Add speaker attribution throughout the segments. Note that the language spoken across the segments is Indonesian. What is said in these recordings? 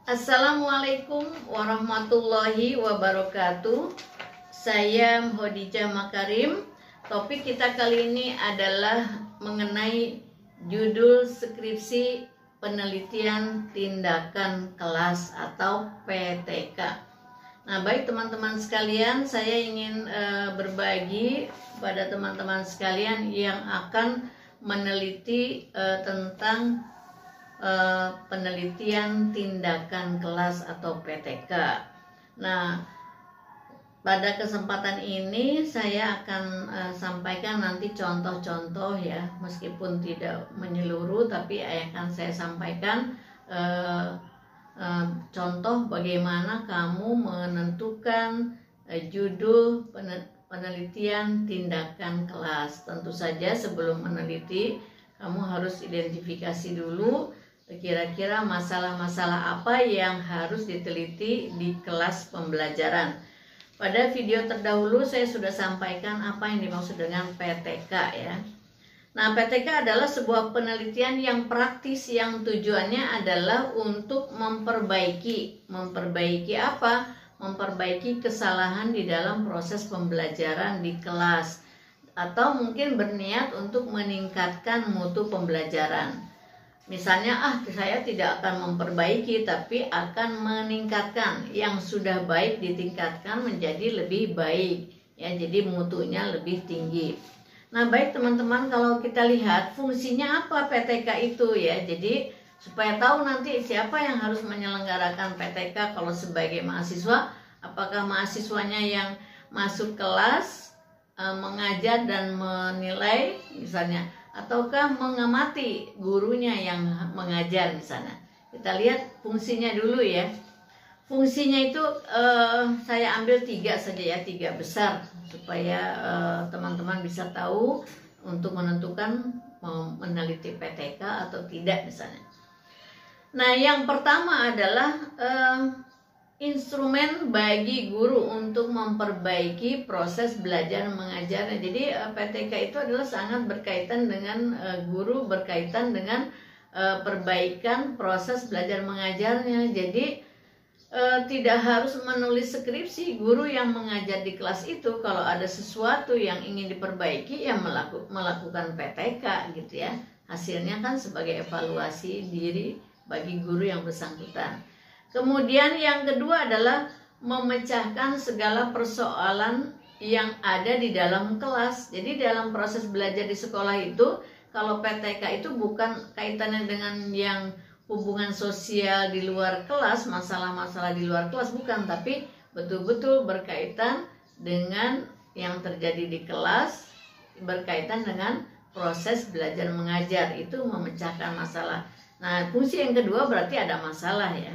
Speaker 1: Assalamualaikum warahmatullahi wabarakatuh. Saya Hodijah Makarim. Topik kita kali ini adalah mengenai judul skripsi penelitian tindakan kelas atau PTK. Nah, baik teman-teman sekalian, saya ingin berbagi pada teman-teman sekalian yang akan meneliti tentang penelitian tindakan kelas atau PTK. Nah, pada kesempatan ini saya akan sampaikan nanti contoh-contoh ya, meskipun tidak menyeluruh, tapi akan saya sampaikan contoh bagaimana kamu menentukan judul penelitian tindakan kelas. Tentu saja sebelum meneliti, kamu harus identifikasi dulu kira-kira masalah-masalah apa yang harus diteliti di kelas pembelajaran. Pada video terdahulu saya sudah sampaikan apa yang dimaksud dengan PTK ya. Nah, PTK adalah sebuah penelitian yang praktis yang tujuannya adalah untuk memperbaiki apa? Memperbaiki kesalahan di dalam proses pembelajaran di kelas, atau mungkin berniat untuk meningkatkan mutu pembelajaran. Misalnya, saya tidak akan memperbaiki, tapi akan meningkatkan yang sudah baik, ditingkatkan menjadi lebih baik ya, jadi mutunya lebih tinggi. Nah, baik teman-teman, kalau kita lihat fungsinya apa PTK itu ya, jadi supaya tahu nanti siapa yang harus menyelenggarakan PTK. Kalau sebagai mahasiswa, apakah mahasiswanya yang masuk kelas mengajar dan menilai misalnya, ataukah mengamati gurunya yang mengajar misalnya. Kita lihat fungsinya dulu ya. Fungsinya itu saya ambil 3 saja ya, 3 besar, supaya teman-teman bisa tahu untuk menentukan mau meneliti PTK atau tidak misalnya. Nah, yang pertama adalah instrumen bagi guru untuk memperbaiki proses belajar mengajarnya. Jadi PTK itu adalah sangat berkaitan dengan guru, berkaitan dengan perbaikan proses belajar mengajarnya. Jadi tidak harus menulis skripsi. Guru yang mengajar di kelas itu kalau ada sesuatu yang ingin diperbaiki ya melakukan PTK gitu ya. Hasilnya kan sebagai evaluasi diri bagi guru yang bersangkutan. Kemudian yang kedua adalah memecahkan segala persoalan yang ada di dalam kelas. Jadi dalam proses belajar di sekolah itu, kalau PTK itu bukan kaitannya dengan yang hubungan sosial di luar kelas, masalah-masalah di luar kelas, bukan, tapi betul-betul berkaitan dengan yang terjadi di kelas, berkaitan dengan proses belajar mengajar, itu memecahkan masalah. Nah, fungsi yang kedua berarti ada masalah ya.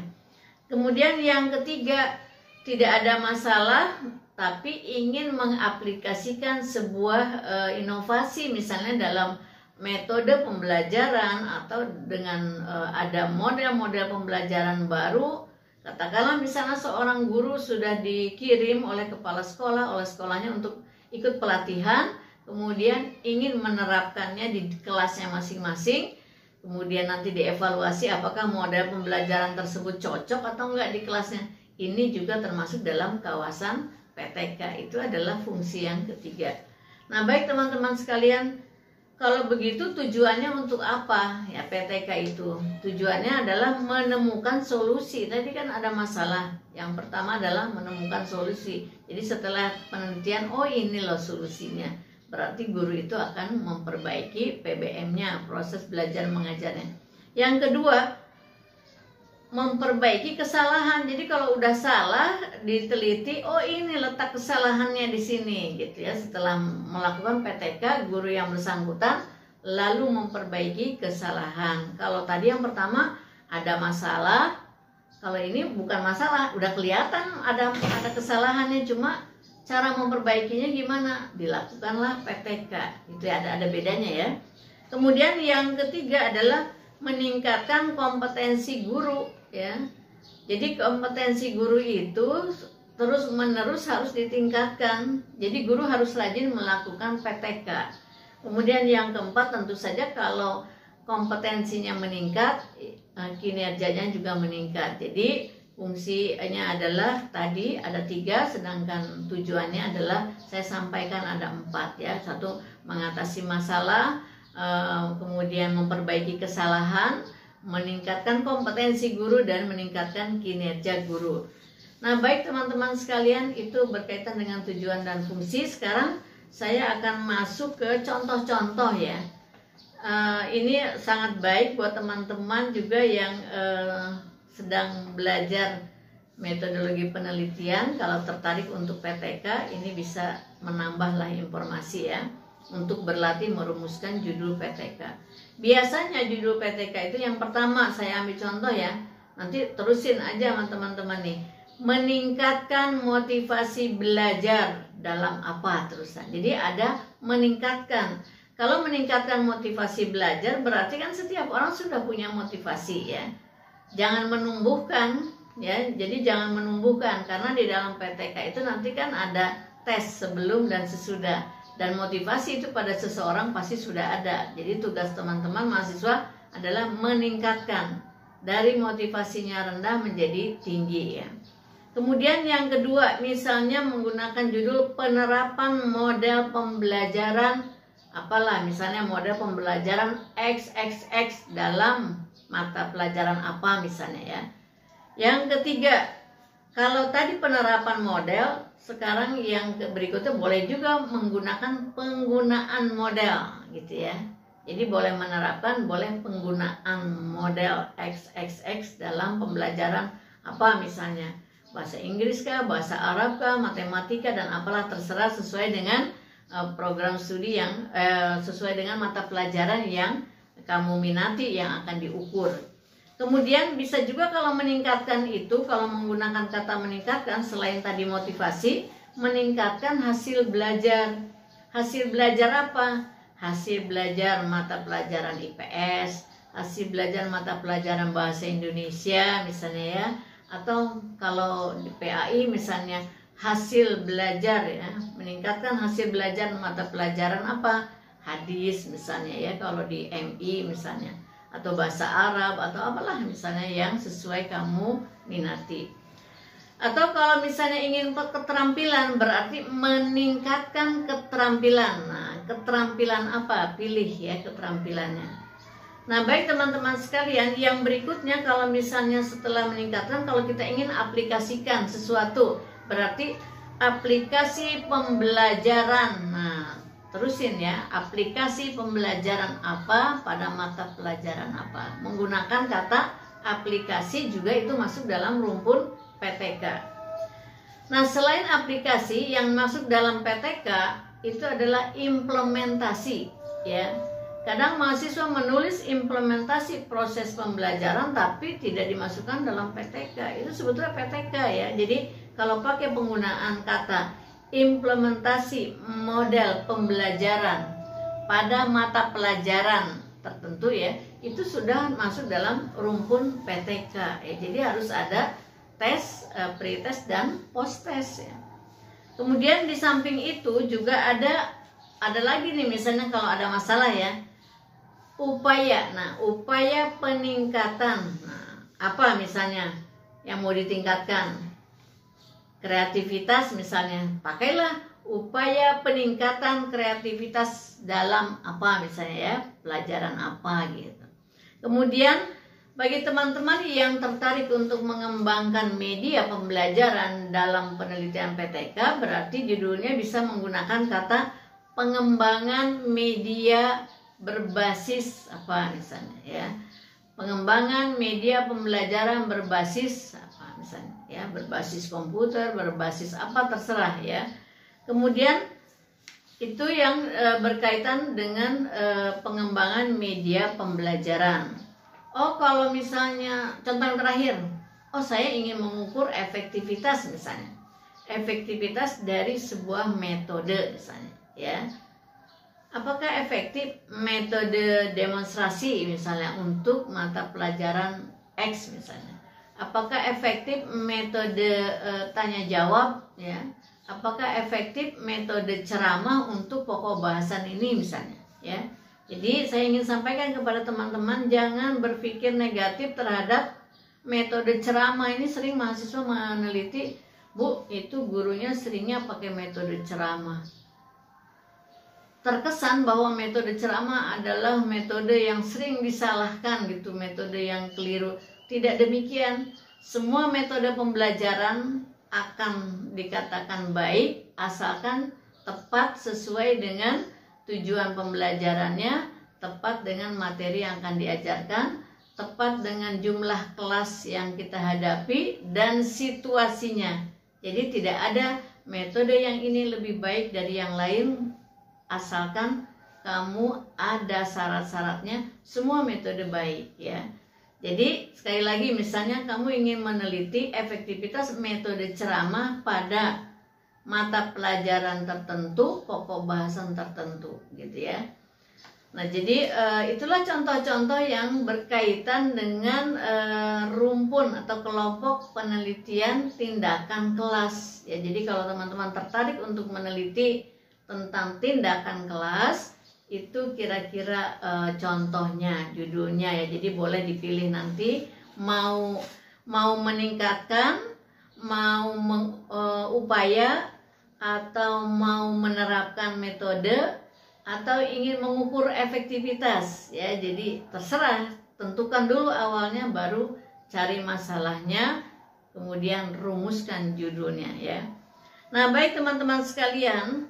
Speaker 1: Kemudian yang ketiga, tidak ada masalah tapi ingin mengaplikasikan sebuah inovasi, misalnya dalam metode pembelajaran atau dengan ada model-model pembelajaran baru. Katakanlah misalnya seorang guru sudah dikirim oleh kepala sekolah, oleh sekolahnya untuk ikut pelatihan, kemudian ingin menerapkannya di kelasnya masing-masing. Kemudian nanti dievaluasi apakah model pembelajaran tersebut cocok atau enggak di kelasnya. Ini juga termasuk dalam kawasan PTK. Itu adalah fungsi yang ketiga. Nah, baik teman-teman sekalian, kalau begitu tujuannya untuk apa ya PTK itu? Tujuannya adalah menemukan solusi. Tadi kan ada masalah. Yang pertama adalah menemukan solusi. Jadi setelah penelitian, oh ini loh solusinya. Berarti guru itu akan memperbaiki PBM-nya, proses belajar mengajarnya. Yang kedua, memperbaiki kesalahan. Jadi kalau udah salah diteliti, oh ini letak kesalahannya di sini gitu ya. Setelah melakukan PTK, guru yang bersangkutan lalu memperbaiki kesalahan. Kalau tadi yang pertama ada masalah, kalau ini bukan masalah, udah kelihatan ada kesalahannya, cuma cara memperbaikinya gimana? Dilakukanlah PTK. Itu ada bedanya ya. Kemudian yang ketiga adalah meningkatkan kompetensi guru ya. Jadi kompetensi guru itu terus-menerus harus ditingkatkan. Jadi guru harus rajin melakukan PTK. Kemudian yang keempat tentu saja kalau kompetensinya meningkat, kinerjanya juga meningkat. Jadi fungsinya adalah tadi ada 3, sedangkan tujuannya adalah saya sampaikan ada 4 ya. 1, mengatasi masalah, kemudian memperbaiki kesalahan, meningkatkan kompetensi guru, dan meningkatkan kinerja guru. Nah, baik teman-teman sekalian, itu berkaitan dengan tujuan dan fungsi. Sekarang saya akan masuk ke contoh-contoh ya. Ini sangat baik buat teman-teman juga yang sedang belajar metodologi penelitian. Kalau tertarik untuk PTK, ini bisa menambahlah informasi ya, untuk berlatih merumuskan judul PTK. Biasanya judul PTK itu yang pertama saya ambil contoh ya, nanti terusin aja sama teman-teman nih. Meningkatkan motivasi belajar dalam apa terusan. Jadi ada meningkatkan. Kalau meningkatkan motivasi belajar berarti kan setiap orang sudah punya motivasi ya. Jangan menumbuhkan ya. Jadi jangan menumbuhkan, karena di dalam PTK itu nanti kan ada tes sebelum dan sesudah. Dan motivasi itu pada seseorang pasti sudah ada. Jadi tugas teman-teman mahasiswa adalah meningkatkan dari motivasinya rendah menjadi tinggi ya. Kemudian yang kedua, misalnya menggunakan judul penerapan model pembelajaran apalah, misalnya model pembelajaran XXX dalam mata pelajaran apa misalnya ya. Yang ketiga, kalau tadi penerapan model, sekarang yang berikutnya boleh juga menggunakan penggunaan model gitu ya. Jadi boleh menerapkan, boleh penggunaan model XXX dalam pembelajaran apa misalnya. Bahasa Inggris kah, bahasa Arab kah, matematika, dan apalah terserah sesuai dengan program studi yang sesuai dengan mata pelajaran yang kamu minati yang akan diukur. Kemudian bisa juga kalau meningkatkan itu, kalau menggunakan kata meningkatkan, selain tadi motivasi, meningkatkan hasil belajar. Hasil belajar apa? Hasil belajar mata pelajaran IPS, hasil belajar mata pelajaran bahasa Indonesia misalnya ya, atau kalau di PAI misalnya hasil belajar ya, meningkatkan hasil belajar mata pelajaran apa? Hadis misalnya ya, kalau di MI misalnya, atau bahasa Arab atau apalah misalnya yang sesuai kamu minati. Atau kalau misalnya ingin keterampilan, berarti meningkatkan keterampilan. Nah, keterampilan apa? Pilih ya keterampilannya. Nah, baik teman-teman sekalian, yang berikutnya kalau misalnya setelah meningkatkan, kalau kita ingin aplikasikan sesuatu, berarti aplikasi pembelajaran. Nah, terusin ya, aplikasi pembelajaran apa pada mata pelajaran apa. Menggunakan kata aplikasi juga itu masuk dalam rumpun PTK. Nah, selain aplikasi yang masuk dalam PTK itu adalah implementasi ya. Kadang mahasiswa menulis implementasi proses pembelajaran tapi tidak dimasukkan dalam PTK. Itu sebetulnya PTK ya. Jadi kalau pakai penggunaan kata implementasi model pembelajaran pada mata pelajaran tertentu ya, itu sudah masuk dalam rumpun PTK ya. Jadi harus ada tes, pretest dan post-test ya. Kemudian di samping itu juga ada lagi nih, misalnya kalau ada masalah ya, upaya. Nah, upaya peningkatan. Nah, apa misalnya yang mau ditingkatkan? Kreativitas misalnya. Pakailah upaya peningkatan kreativitas dalam apa misalnya ya, pelajaran apa gitu. Kemudian bagi teman-teman yang tertarik untuk mengembangkan media pembelajaran dalam penelitian PTK, berarti judulnya bisa menggunakan kata pengembangan media berbasis apa misalnya ya. Pengembangan media pembelajaran berbasis apa misalnya ya, berbasis komputer, berbasis apa terserah ya. Kemudian itu yang berkaitan dengan pengembangan media pembelajaran. Oh, kalau misalnya contoh yang terakhir, oh saya ingin mengukur efektivitas misalnya, efektivitas dari sebuah metode misalnya ya. Apakah efektif metode demonstrasi misalnya untuk mata pelajaran X misalnya? Apakah efektif metode tanya jawab ya? Apakah efektif metode ceramah untuk pokok bahasan ini misalnya ya? Jadi saya ingin sampaikan kepada teman-teman, jangan berpikir negatif terhadap metode ceramah. Ini sering mahasiswa meneliti, Bu, itu gurunya seringnya pakai metode ceramah. Terkesan bahwa metode ceramah adalah metode yang sering disalahkan gitu, metode yang keliru. Tidak demikian. Semua metode pembelajaran akan dikatakan baik asalkan tepat sesuai dengan tujuan pembelajarannya, tepat dengan materi yang akan diajarkan, tepat dengan jumlah kelas yang kita hadapi dan situasinya. Jadi tidak ada metode yang ini lebih baik dari yang lain, asalkan kamu ada syarat-syaratnya. Semua metode baik ya. Jadi sekali lagi, misalnya kamu ingin meneliti efektivitas metode ceramah pada mata pelajaran tertentu, pokok bahasan tertentu gitu ya. Nah, jadi itulah contoh-contoh yang berkaitan dengan rumpun atau kelompok penelitian tindakan kelas ya. Jadi kalau teman-teman tertarik untuk meneliti tentang tindakan kelas, itu kira-kira contohnya, judulnya ya. Jadi boleh dipilih nanti mau meningkatkan, mau upaya, atau mau menerapkan metode, atau ingin mengukur efektivitas ya. Jadi terserah, tentukan dulu awalnya, baru cari masalahnya, kemudian rumuskan judulnya ya. Nah, baik teman-teman sekalian,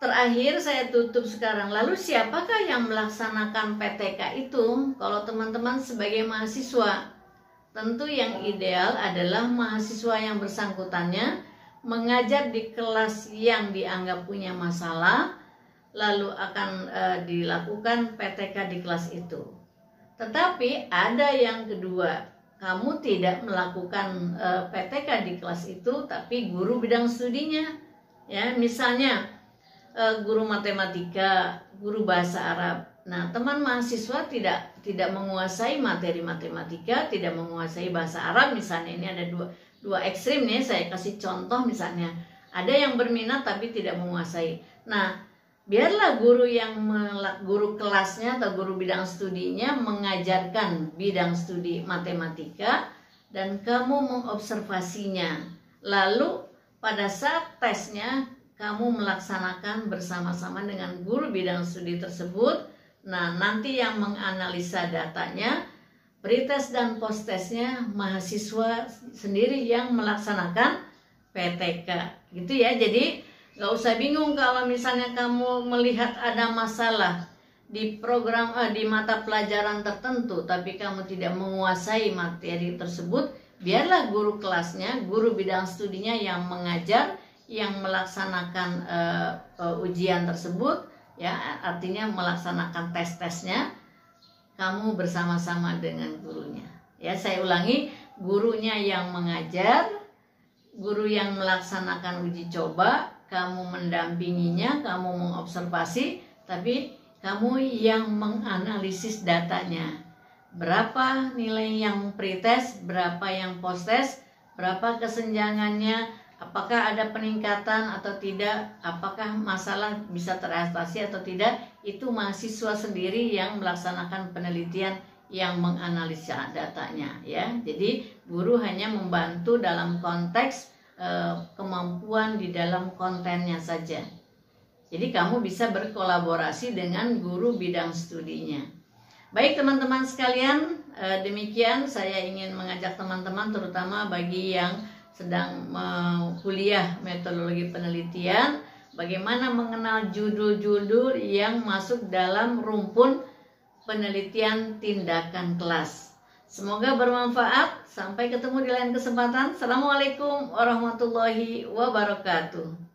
Speaker 1: terakhir saya tutup sekarang. Lalu siapakah yang melaksanakan PTK itu? Kalau teman-teman sebagai mahasiswa, tentu yang ideal adalah mahasiswa yang bersangkutannya mengajar di kelas yang dianggap punya masalah, lalu akan dilakukan PTK di kelas itu. Tetapi ada yang kedua, kamu tidak melakukan PTK di kelas itu, tapi guru bidang studinya ya. Misalnya guru matematika, guru bahasa Arab. Nah, teman mahasiswa tidak menguasai materi matematika, tidak menguasai bahasa Arab misalnya. Ini ada dua ekstrim nih, saya kasih contoh. Misalnya ada yang berminat tapi tidak menguasai. Nah, biarlah guru kelasnya atau guru bidang studinya mengajarkan bidang studi matematika dan kamu mengobservasinya. Lalu pada saat tesnya kamu melaksanakan bersama-sama dengan guru bidang studi tersebut. Nah, nanti yang menganalisa datanya, pretest dan posttestnya mahasiswa sendiri yang melaksanakan PTK gitu ya. Jadi nggak usah bingung kalau misalnya kamu melihat ada masalah di program di mata pelajaran tertentu tapi kamu tidak menguasai materi tersebut. Biarlah guru kelasnya, guru bidang studinya yang mengajar, yang melaksanakan ujian tersebut ya, artinya melaksanakan tes-tesnya. Kamu bersama-sama dengan gurunya ya. Saya ulangi, gurunya yang mengajar, guru yang melaksanakan uji coba, kamu mendampinginya, kamu mengobservasi, tapi kamu yang menganalisis datanya. Berapa nilai yang pretest, berapa yang posttest, berapa kesenjangannya, apakah ada peningkatan atau tidak, apakah masalah bisa teratasi atau tidak. Itu mahasiswa sendiri yang melaksanakan penelitian, yang menganalisa datanya ya. Jadi guru hanya membantu dalam konteks kemampuan di dalam kontennya saja. Jadi kamu bisa berkolaborasi dengan guru bidang studinya. Baik teman-teman sekalian, demikian saya ingin mengajak teman-teman, terutama bagi yang sedang kuliah metodologi penelitian, bagaimana mengenal judul-judul yang masuk dalam rumpun penelitian tindakan kelas. Semoga bermanfaat. Sampai ketemu di lain kesempatan. Assalamualaikum warahmatullahi wabarakatuh.